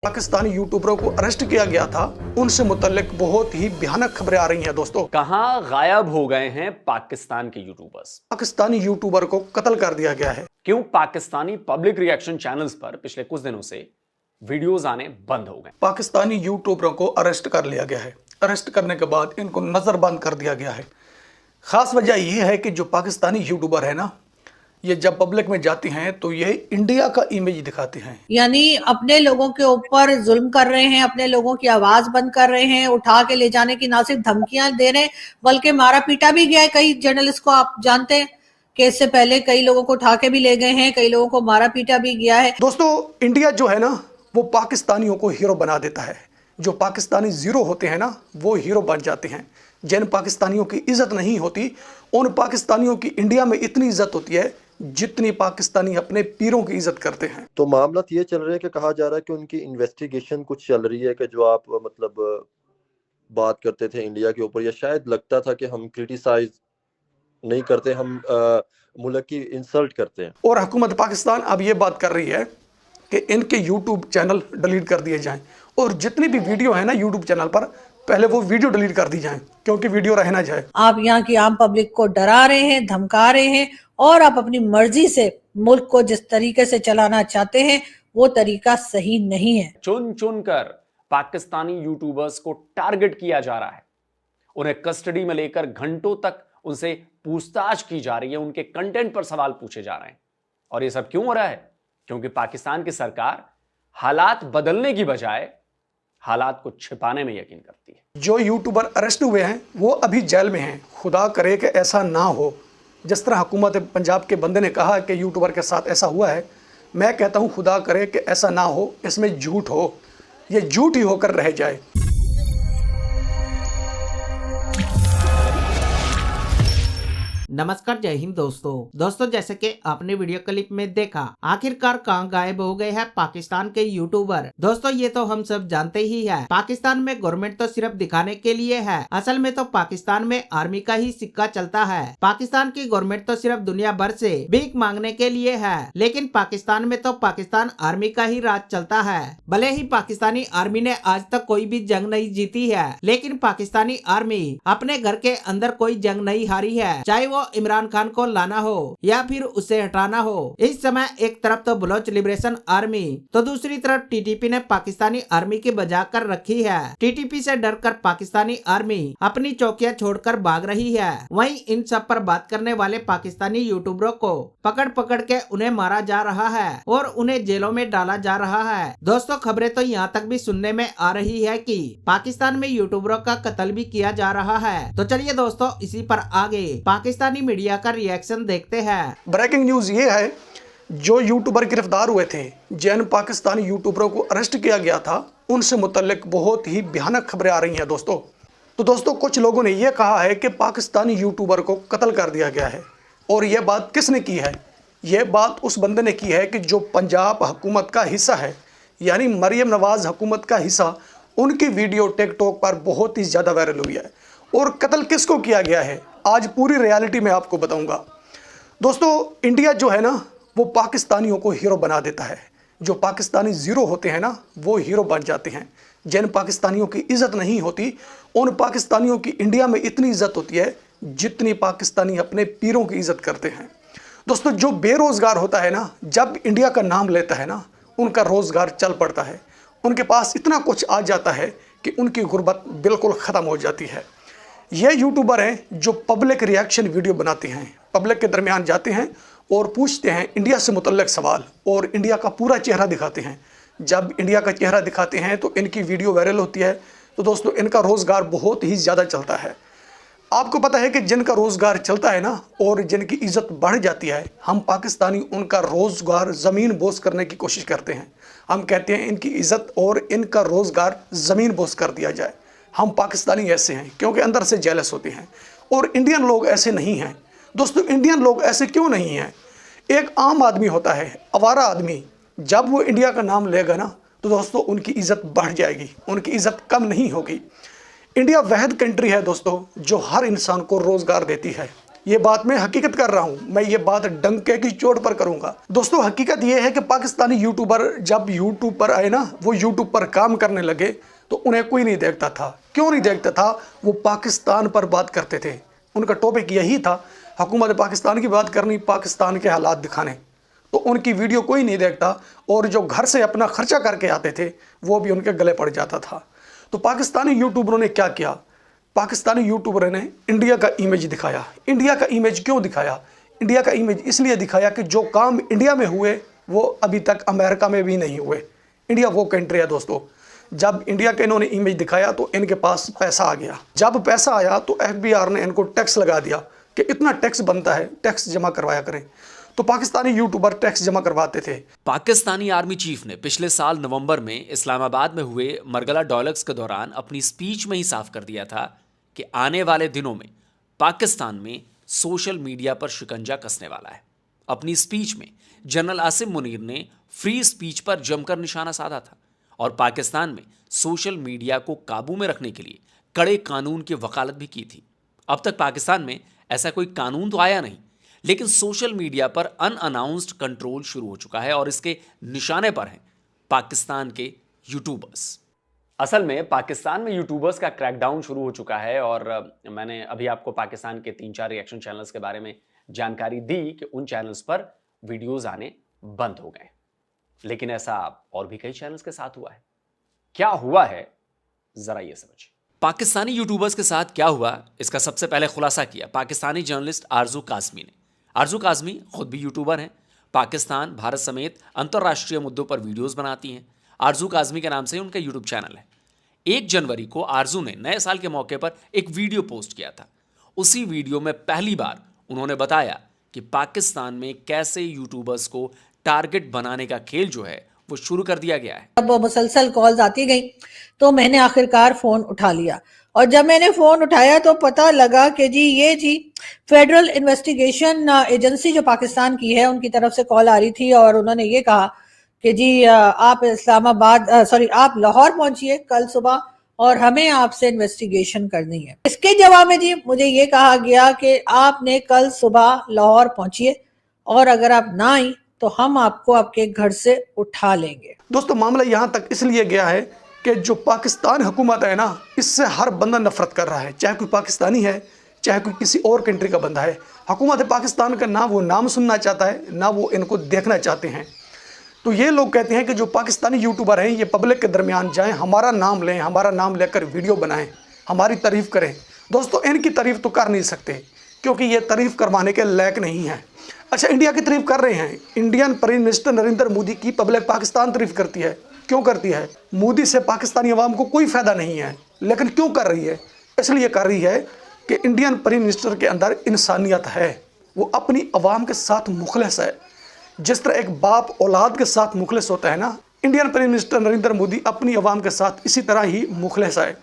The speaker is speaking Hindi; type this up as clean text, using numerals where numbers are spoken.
पाकिस्तानी यूट्यूबरों को अरेस्ट किया गया था, उनसे मुतल्लिक बहुत ही भयानक खबरें आ रही हैं दोस्तों। कहां गायब हो गए हैं पाकिस्तान के यूट्यूबर्स? पाकिस्तानी यूट्यूबर को कत्ल कर दिया गया है। क्यों पाकिस्तानी पब्लिक रिएक्शन चैनल्स पर पिछले कुछ दिनों से वीडियोस आने बंद हो गए? पाकिस्तानी यूट्यूबरों को अरेस्ट कर लिया गया है। अरेस्ट करने के बाद इनको नजरबंद कर दिया गया है। खास वजह यह है कि जो पाकिस्तानी यूट्यूबर है ना, ये जब पब्लिक में जाती हैं तो ये इंडिया का इमेज दिखाते हैं, यानी अपने लोगों के ऊपर जुल्म कर रहे हैं, अपने लोगों की आवाज बंद कर रहे हैं, उठा के ले जाने की ना सिर्फ धमकियां दे रहे हैं बल्कि मारा पीटा भी गया है। कई जर्नलिस्ट को आप जानते हैं कि इससे पहले कई लोगों को उठा के भी ले गए हैं, कई लोगों को मारा पीटा भी गया है। दोस्तों इंडिया जो है ना वो पाकिस्तानियों को हीरो बना देता है। जो पाकिस्तानी जीरो होते हैं ना वो हीरो बन जाते हैं। जिन पाकिस्तानियों की इज्जत नहीं होती उन पाकिस्तानियों की इंडिया में इतनी इज्जत होती है जितनी पाकिस्तानी अपने पीरों की इज्जत करते हैं। तो मामला ये चल रहा है कि कहा जा रहा है कि उनकी इन्वेस्टिगेशन कुछ चल रही है कि जो आप मतलब बात करते थे इंडिया के ऊपर, या शायद लगता था कि हम क्रिटिसाइज नहीं करते, हम मुल्क की इंसल्ट करते हैं। और हुकूमत पाकिस्तान अब ये बात कर रही है कि इनके यूट्यूब चैनल डिलीट कर दिए जाएं और जितनी भी वीडियो है ना यूट्यूब चैनल पर पहले वो वीडियो डिलीट कर दी जाएं क्योंकि वीडियो रह ना जाए। आप यहाँ की आम पब्लिक को डरा रहे हैं, धमका रहे हैं और आप अपनी मर्जी से मुल्क को जिस तरीके से चलाना चाहते हैं वो तरीका सही नहीं है। चुन चुन कर पाकिस्तानी यूट्यूबर्स को टारगेट किया जा रहा है। उन्हें कस्टडी में लेकर घंटों तक उनसे पूछताछ की जा रही है, उनके कंटेंट पर सवाल पूछे जा रहे हैं। और ये सब क्यों हो रहा है? क्योंकि पाकिस्तान की सरकार हालात बदलने की बजाय हालात को छिपाने में यकीन करती है। जो यूट्यूबर अरेस्ट हुए हैं वो अभी जेल में हैं। खुदा करे कि ऐसा ना हो। जिस तरह हुकूमत पंजाब के बंदे ने कहा कि यूट्यूबर के साथ ऐसा हुआ है, मैं कहता हूं खुदा करे कि ऐसा ना हो, इसमें झूठ हो, ये झूठ ही होकर रह जाए। नमस्कार, जय हिंद दोस्तों जैसे कि आपने वीडियो क्लिप में देखा, आखिरकार कहां गायब हो गए हैं पाकिस्तान के यूट्यूबर। दोस्तों ये तो हम सब जानते ही है, पाकिस्तान में गवर्नमेंट तो सिर्फ दिखाने के लिए है, असल में तो पाकिस्तान में आर्मी का ही सिक्का चलता है। पाकिस्तान की गवर्नमेंट तो सिर्फ दुनिया भर से भीख मांगने के लिए है, लेकिन पाकिस्तान में तो पाकिस्तान आर्मी का ही राज चलता है। भले ही पाकिस्तानी आर्मी ने आज तक कोई भी जंग नहीं जीती है, लेकिन पाकिस्तानी आर्मी अपने घर के अंदर कोई जंग नहीं हारी है, चाहे वो इमरान खान को लाना हो या फिर उसे हटाना हो। इस समय एक तरफ तो बलोच लिबरेशन आर्मी तो दूसरी तरफ टीटीपी ने पाकिस्तानी आर्मी की बजा कर रखी है। टीटीपी से डरकर पाकिस्तानी आर्मी अपनी चौकियां छोड़कर भाग रही है। वहीं इन सब पर बात करने वाले पाकिस्तानी यूट्यूबरों को पकड़ पकड़ के उन्हें मारा जा रहा है और उन्हें जेलों में डाला जा रहा है। दोस्तों खबरें तो यहाँ तक भी सुनने में आ रही है कि पाकिस्तान में यूट्यूबरों का कत्ल भी किया जा रहा है। तो चलिए दोस्तों इसी पर आगे पाकिस्तानी मीडिया का रिएक्शन देखते हैं। ब्रेकिंग न्यूज ये है, जो यूट्यूबर गिरफ्तार हुए थे, जिन पाकिस्तानी यूट्यूबरों को अरेस्ट किया गया था, उनसे मुतल्लिक बहुत ही भयानक खबरें आ रही हैं दोस्तों। तो दोस्तों कुछ लोगों ने यह कहा है कि पाकिस्तानी यूट्यूबर को कत्ल कर दिया गया है। और यह बात किसने की है? यह बात उस बंदे ने की है कि जो पंजाब हुकूमत का हिस्सा है, यानी मरियम नवाज हुकूमत का हिस्सा, उनकी वीडियो टिकटॉक पर बहुत ही ज़्यादा वायरल हुई है। और कत्ल किसको किया गया है आज पूरी रियलिटी में आपको बताऊंगा। दोस्तों इंडिया जो है ना वो पाकिस्तानियों को हीरो बना देता है। जो पाकिस्तानी जीरो होते हैं ना वो हीरो बन जाते हैं। जिन पाकिस्तानियों की इज्जत नहीं होती उन पाकिस्तानियों की इंडिया में इतनी इज्जत होती है जितनी पाकिस्तानी अपने पीरों की इज्जत करते हैं। दोस्तों जो बेरोज़गार होता है ना, जब इंडिया का नाम लेता है ना, उनका रोज़गार चल पड़ता है। उनके पास इतना कुछ आ जाता है कि उनकी गुर्बत बिल्कुल ख़त्म हो जाती है। ये यूट्यूबर हैं जो पब्लिक रिएक्शन वीडियो बनाते हैं, पब्लिक के दरमियान जाते हैं और पूछते हैं इंडिया से मुतल्लिक सवाल और इंडिया का पूरा चेहरा दिखाते हैं। जब इंडिया का चेहरा दिखाते हैं तो इनकी वीडियो वायरल होती है। तो दोस्तों इनका रोज़गार बहुत ही ज़्यादा चलता है। आपको पता है कि जिनका रोज़गार चलता है ना और जिनकी इज़्ज़त बढ़ जाती है, हम पाकिस्तानी उनका रोज़गार ज़मीन बोस करने की कोशिश करते हैं। हम कहते हैं इनकी इज़्ज़त और इनका रोज़गार ज़मीन बोस कर दिया जाए। हम पाकिस्तानी ऐसे हैं क्योंकि अंदर से जेलस होते हैं और इंडियन लोग ऐसे नहीं हैं। दोस्तों इंडियन लोग ऐसे क्यों नहीं हैं? एक आम आदमी होता है, आवारा आदमी, जब वो इंडिया का नाम लेगा ना तो दोस्तों उनकी इज़्ज़त बढ़ जाएगी, उनकी इज़्ज़त कम नहीं होगी। इंडिया वहद कंट्री है दोस्तों जो हर इंसान को रोज़गार देती है। ये बात मैं हकीकत कर रहा हूँ, मैं ये बात डंके की चोट पर करूँगा। दोस्तों हकीकत ये है कि पाकिस्तानी यूट्यूबर जब यूट्यूब पर आए ना, वो यूट्यूब पर काम करने लगे तो उन्हें कोई नहीं देखता था। क्यों नहीं देखता था? वो पाकिस्तान पर बात करते थे। उनका टॉपिक यही था, हुकूमत पाकिस्तान की बात करनी, पाकिस्तान के हालात दिखाने। तो उनकी वीडियो कोई नहीं देखता और जो घर से अपना खर्चा करके आते थे वो भी उनके गले पड़ जाता था। तो पाकिस्तानी यूट्यूबरों ने क्या किया? पाकिस्तानी यूट्यूबरों ने इंडिया का इमेज दिखाया। इंडिया का इमेज क्यों दिखाया? इंडिया का इमेज इसलिए दिखाया कि जो काम इंडिया में हुए वो अभी तक अमेरिका में भी नहीं हुए। इंडिया वो कंट्री है दोस्तों, जब इंडिया का इन्होंने इमेज दिखाया तो इनके पास पैसा आ गया। जब पैसा आया तो FBI ने इनको टैक्स लगा दिया कि इतना टैक्स बनता है, टैक्स जमा करवाया करें। तो पाकिस्तानी यूट्यूबर टैक्स जमा करवाते थे। पाकिस्तानी आर्मी चीफ ने पिछले साल नवंबर में इस्लामाबाद में हुए मरगला डायलॉग्स के दौरान अपनी स्पीच में ही साफ कर दिया था कि आने वाले दिनों में पाकिस्तान में सोशल मीडिया पर शिकंजा कसने वाला है। अपनी स्पीच में जनरल आसिम मुनीर ने फ्री स्पीच पर जमकर निशाना साधा था और पाकिस्तान में सोशल मीडिया को काबू में रखने के लिए कड़े कानून की वकालत भी की थी। अब तक पाकिस्तान में ऐसा कोई कानून तो आया नहीं, लेकिन सोशल मीडिया पर अनअनाउंस्ड कंट्रोल शुरू हो चुका है और इसके निशाने पर हैं पाकिस्तान के यूट्यूबर्स। असल में पाकिस्तान में यूट्यूबर्स का क्रैकडाउन शुरू हो चुका है और मैंने अभी आपको पाकिस्तान के 3-4 रिएक्शन चैनल्स के बारे में जानकारी दी कि उन चैनल्स पर वीडियोस आने बंद हो गए। लेकिन ऐसा और भी कई चैनल्स के साथ हुआ है। क्या हुआ है जरा ये समझिए। पाकिस्तानी यूट्यूबर्स के साथ क्या हुआ, इसका सबसे पहले खुलासा किया पाकिस्तानी जर्नलिस्ट आरजू काज़मी ने। आरजू काज़मी खुद भी यूट्यूबर हैं। पाकिस्तान, भारत समेत अंतर्राष्ट्रीय मुद्दों पर वीडियोस बनाती हैं। आरजू काज़मी के नाम से उनका यूट्यूब चैनल है। 1 जनवरी को आरजू ने नए साल के मौके पर एक वीडियो पोस्ट किया था। उसी वीडियो में पहली बार उन्होंने बताया कि पाकिस्तान में कैसे यूट्यूबर्स को टारगेट बनाने का खेल जो है वो शुरू कर दिया गया है। अब मुसलसल कॉल्स आती गई तो मैंने आखिरकार फोन उठा लिया और जब मैंने फोन उठाया तो पता लगा कि जी फेडरल इन्वेस्टिगेशन एजेंसी जो पाकिस्तान की है उनकी तरफ से कॉल आ रही थी और उन्होंने ये कहा कि जी आप आप लाहौर पहुंचिए कल सुबह और हमें आपसे इन्वेस्टिगेशन करनी है। इसके जवाब में जी मुझे ये कहा गया कि आपने कल सुबह लाहौर पहुंचिए और अगर आप ना आई तो हम आपको आपके घर से उठा लेंगे। दोस्तों मामला यहाँ तक इसलिए गया है कि जो पाकिस्तान हुकूमत है ना, इससे हर बंदा नफरत कर रहा है, चाहे कोई पाकिस्तानी है चाहे कोई किसी और कंट्री का बंदा है। हुकूमत पाकिस्तान का ना वो नाम सुनना चाहता है ना वो इनको देखना चाहते हैं। तो ये लोग कहते हैं कि जो पाकिस्तानी यूट्यूबर हैं ये पब्लिक के दरमियान जाएं, हमारा नाम लें, हमारा नाम लेकर वीडियो बनाएं, हमारी तारीफ़ करें। दोस्तों इनकी तारीफ़ तो कर नहीं सकते क्योंकि ये तारीफ़ करवाने के लायक नहीं है। अच्छा, इंडिया की तारीफ़ कर रहे हैं। Indian prime minister Narendra Modi की पब्लिक पाकिस्तान तारीफ़ करती है। क्यों करती है? मोदी से पाकिस्तानी अवाम को कोई फ़ायदा नहीं है, लेकिन क्यों कर रही है? इसलिए कर रही है कि इंडियन प्राइम मिनिस्टर के अंदर इंसानियत है, वो अपनी अवाम के साथ मुखलिस है। जिस तरह एक बाप औलाद के साथ मुखलिस होता है ना, Indian prime minister Narendra Modi अपनी अवाम के साथ इसी तरह ही मुखलिस है।